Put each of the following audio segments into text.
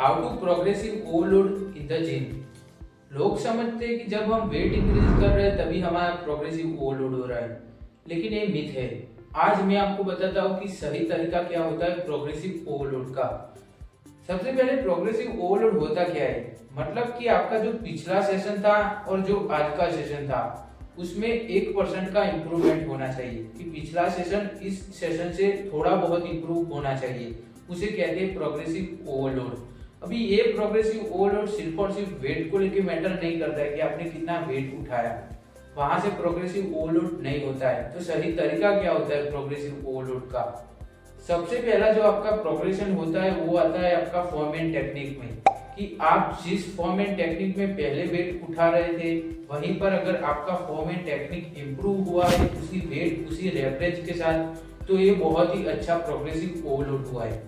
How to progressive overload in the gym. लोग समझते हैं कि जब हम वेट इंक्रीज कर रहे हैं तभी हमारा प्रोग्रेसिव ओवरलोड हो रहा है, लेकिन ये मिथ है। आज मैं आपको बताता हूँ कि सही तरीका क्या होता है प्रोग्रेसिव ओवरलोड का। सबसे पहले प्रोग्रेसिव ओवरलोड होता क्या है, मतलब कि आपका जो पिछला सेशन था और जो आज का सेशन था उसमें 1% का इम्प्रूवमेंट होना चाहिए कि पिछला सेशन इस सेशन से थोड़ा बहुत इम्प्रूव होना चाहिए, उसे कहते हैं प्रोग्रेसिव ओवरलोड। अभी ये प्रोग्रेसिव ओवरलोड सिर्फ और सिर्फ वेट को लेके मैटर नहीं करता है कि आपने कितना वेट उठाया, वहां से प्रोग्रेसिव ओवरलोड नहीं होता है। तो सही तरीका क्या होता है प्रोग्रेसिव ओवरलोड का? सबसे पहला जो आपका प्रोग्रेशन होता है वो आता है आपका फॉर्म एंड टेक्निक में, कि आप जिस फॉर्म एंड टेक्निक में पहले वेट उठा रहे थे वहीं पर अगर आपका फॉर्म एंड टेक्निक इम्प्रूव हुआ है उसी वेट उसी रेफरेंस के साथ, तो ये बहुत ही अच्छा प्रोग्रेसिव ओवरलोड हुआ है।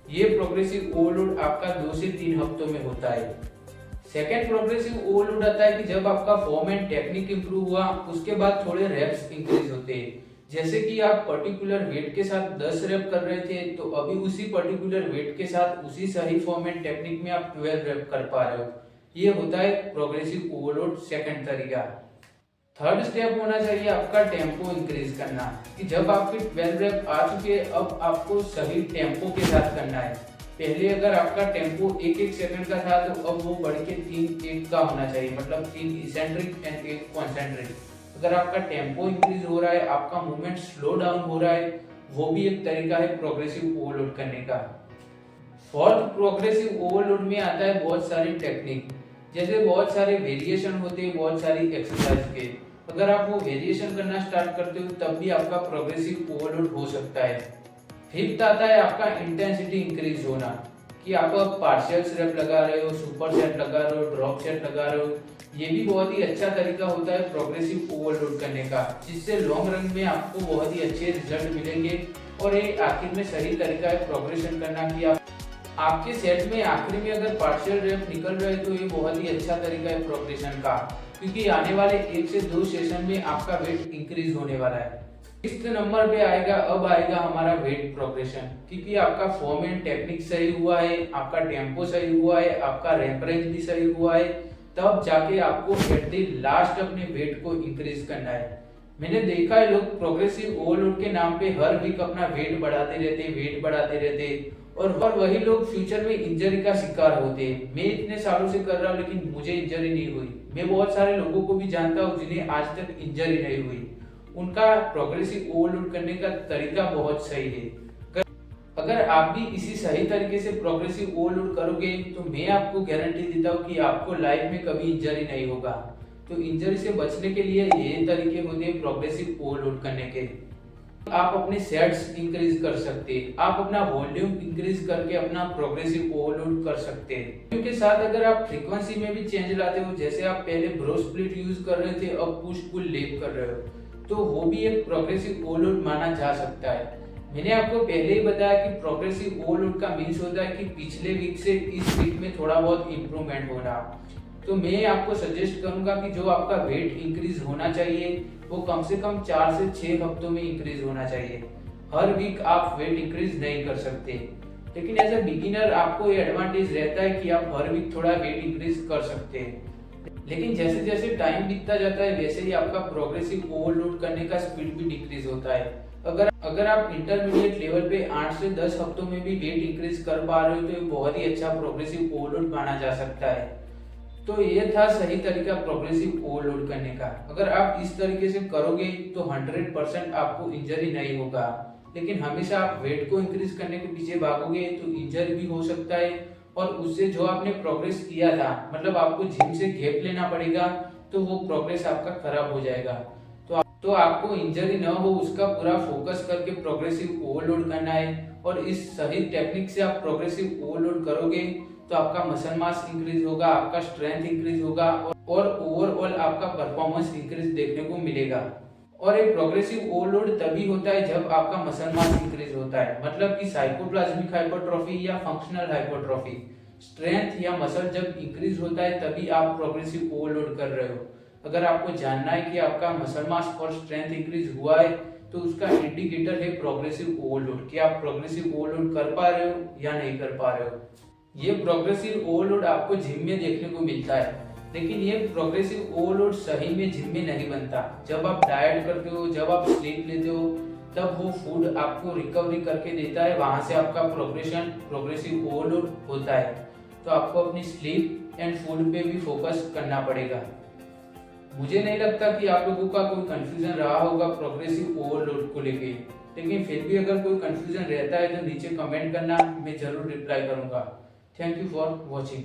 ये प्रोग्रेसिव ओवरलोड आपका 2 से 3 हफ्तों में होता है। सेकेंड प्रोग्रेसिव ओवरलोड आता है कि जब आपका फॉर्म एंड टेक्निक इंप्रूव हुआ उसके बाद थोड़े रेप्स इंक्रीज होते हैं। जैसे कि आप पर्टिकुलर वेट के साथ 10 रेप कर रहे थे तो अभी उसी पर्टिकुलर वेट के साथ उसी सही फॉर्म एंड टेक्निक में आप 12 रेप कर पा रहे हो। ये होता है प्रोग्रेसिव ओवरलोड सेकंड तरीका। थर्ड स्टेप होना चाहिए आपका टेम्पो इंक्रीज करना, कि जब आपके 12 रेप आ चुके अब आपको सही टेम्पो के साथ करना है। पहले अगर आपका टेम्पो 1-1 सेकंड का था तो अब वो बढ़ के 3-1 का होना चाहिए, मतलब 3 इसेंट्रिक एंड 1 कॉन्सेंट्रिक। अगर आपका टेम्पो इंक्रीज हो रहा है, आपका मूवमेंट स्लो डाउन हो रहा है, वो भी एक तरीका है प्रोग्रेसिव ओवरलोड करने का। फोर्थ प्रोग्रेसिव ओवरलोड में आता है बहुत सारी टेक्निक, जैसे बहुत सारे वेरिएशन होते हैं बहुत सारी एक्सरसाइज के। अगर आप वो वेरिएशन करना स्टार्ट करते हो तब भी आपका प्रोग्रेसिव ओवरलोड हो सकता है। फिफ्थ आता है आपका इंटेंसिटी इंक्रीज होना, कि आप पार्शियल रेप लगा रहे हो, सुपर सेट लगा रहे हो, ड्रॉप सेट लगा रहे हो। ये भी बहुत ही अच्छा तरीका होता है प्रोग्रेसिव ओवरलोड करने का, जिससे लॉन्ग रन में आपको बहुत ही अच्छे रिजल्ट मिलेंगे। और ये आखिर में सही तरीका है प्रोग्रेशन करना, कि आप आपके सेट में आखिरी में अगर पार्शियल रेप निकल रहे तो ये बहुत ही अच्छा तरीका है प्रोग्रेशन का, क्योंकि आने वाले 1 से 2 सेशन में आपका वेट इंक्रीज होने वाला है। सिक्स्थ नंबर पे अब आएगा हमारा वेट प्रोग्रेशन, क्योंकि आपका फॉर्म एंड टेक्निक सही हुआ है, आपका टेम्पो सही हुआ है, आपका रैंप रेंज भी सही हुआ है, तब जाके आपको एट द लास्ट अपने वेट को इंक्रीज करना है। मैंने देखा है लोग प्रोग्रेसिव ओवरलोड के नाम पे हर वीक अपना वेट बढ़ाते रहते और वही लोग फ्यूचर में इंजरी का शिकार होते हैं। मैं इतने सालों से कर रहा हूँ लेकिन मुझे इंजरी नहीं हुई। मैं बहुत सारे लोगों को भी जानता हूँ जिन्हें आज तक इंजरी नहीं हुई। उनका प्रोग्रेसिव ओवरलोड करने का तरीका बहुत सही है। अगर आप भी इसी सही तरीके से प्रोग्रेसिव ओवरलोड करोगे तो मैं आपको गारंटी देता हूँ कि आपको लाइफ में कभी इंजरी नहीं होगा। तो इंजरी से बचने के लिए ये तरीके होते हैं प्रोग्रेसिव ओवरलोड करने के। आप अपने सेट्स इंक्रीज कर सकते हैं, आप अपना वॉल्यूम इंक्रीज करके अपना प्रोग्रेसिव ओवरलोड कर सकते हैं। इनके साथ अगर आप फ्रीक्वेंसी में भी चेंज लाते हो, जैसे आप पहले ब्रो स्प्लिट यूज कर रहे थे अब पुश पुल लेग कर रहे हो, तो वो भी एक प्रोग्रेसिव ओवरलोड माना जा सकता है। मैंने आपको पहले ही बताया कि प्रोग्रेसिव ओवरलोड का मीन्स होता है कि पिछले वीक से इस वीक में थोड़ा बहुत इंप्रूवमेंट होना। तो मैं आपको सजेस्ट करूंगा कि जो आपका वेट इंक्रीज होना चाहिए वो कम से कम 4 से 6 हफ्तों में इंक्रीज होना चाहिए। हर वीक आप वेट इंक्रीज नहीं कर सकते, लेकिन एज ए बिगिनर आपको ये एडवांटेज रहता है कि आप हर वीक थोड़ा वेट इंक्रीज कर सकते हैं। लेकिन जैसे जैसे टाइम बीतता जाता है वैसे ही आपका प्रोग्रेसिव ओवरलोड करने का स्पीड भी डिक्रीज होता है। अगर आप इंटरमीडिएट लेवल पे 8 से 10 हफ्तों में भी वेट इंक्रीज कर पा रहे हो तो ये बहुत ही अच्छा प्रोग्रेसिव ओवरलोड माना जा सकता है। तो ये था सही तरीका प्रोग्रेसिव ओवरलोड करने का। अगर आप इस तरीके से करोगे तो 100% आपको इंजरी नहीं होगा, लेकिन हमेशा आप वेट को इंक्रीज करने के पीछे भागोगे तो इंजरी भी हो सकता है और उससे जो आपने प्रोग्रेस किया था, मतलब आपको जिम से गैप लेना पड़ेगा, तो वो प्रोग्रेस आपका खराब हो जाएगा। तो आपको इंजरी न हो उसका पूरा फोकस करके प्रोग्रेसिव ओवरलोड करना है। और इस सही टेक्निक से आप प्रोग्रेसिव ओवरलोड करोगे तो आपका मसल मास इंक्रीज होगा, आपका स्ट्रेंथ इंक्रीज होगा और ओवरऑल आपका परफॉर्मेंस इंक्रीज देखने को मिलेगा। और एक प्रोग्रेसिव ओवरलोड तभी होता है जब आपका मसल मास इंक्रीज होता है, मतलब कि साइकोप्लाज्मिक हाइपरट्रॉफी या फंक्शनल हाइपरट्रॉफी। स्ट्रेंथ या मसल जब इंक्रीज होता है तभी आप प्रोग्रेसिव ओवरलोड कर रहे हो। अगर आपको जानना है कि आपका मसल मास और स्ट्रेंथ इंक्रीज हुआ है तो उसका इंडिकेटर है प्रोग्रेसिव ओवरलोड, कि आप प्रोग्रेसिव ओवरलोड कर पा रहे हो या नहीं कर पा रहे हो। ये प्रोग्रेसिव ओवरलोड आपको जिम में देखने को मिलता है, लेकिन ये प्रोग्रेसिव ओवरलोड सही में जिम में नहीं बनता। जब आप डाइट करते हो, जब आप स्लीप लेते हो, तब वो फूड आपको रिकवरी करके देता है, वहां से आपका प्रोग्रेसिव ओवरलोड होता है। तो आपको अपनी स्लीप एंड फूड पे भी फोकस करना पड़ेगा। मुझे नहीं लगता कि आप लोगों का कोई कंफ्यूजन रहा होगा प्रोग्रेसिव ओवरलोड को लेके, लेकिन फिर भी अगर कोई कंफ्यूजन रहता है तो नीचे कमेंट करना, मैं जरूर रिप्लाई करूंगा। Thank you for watching.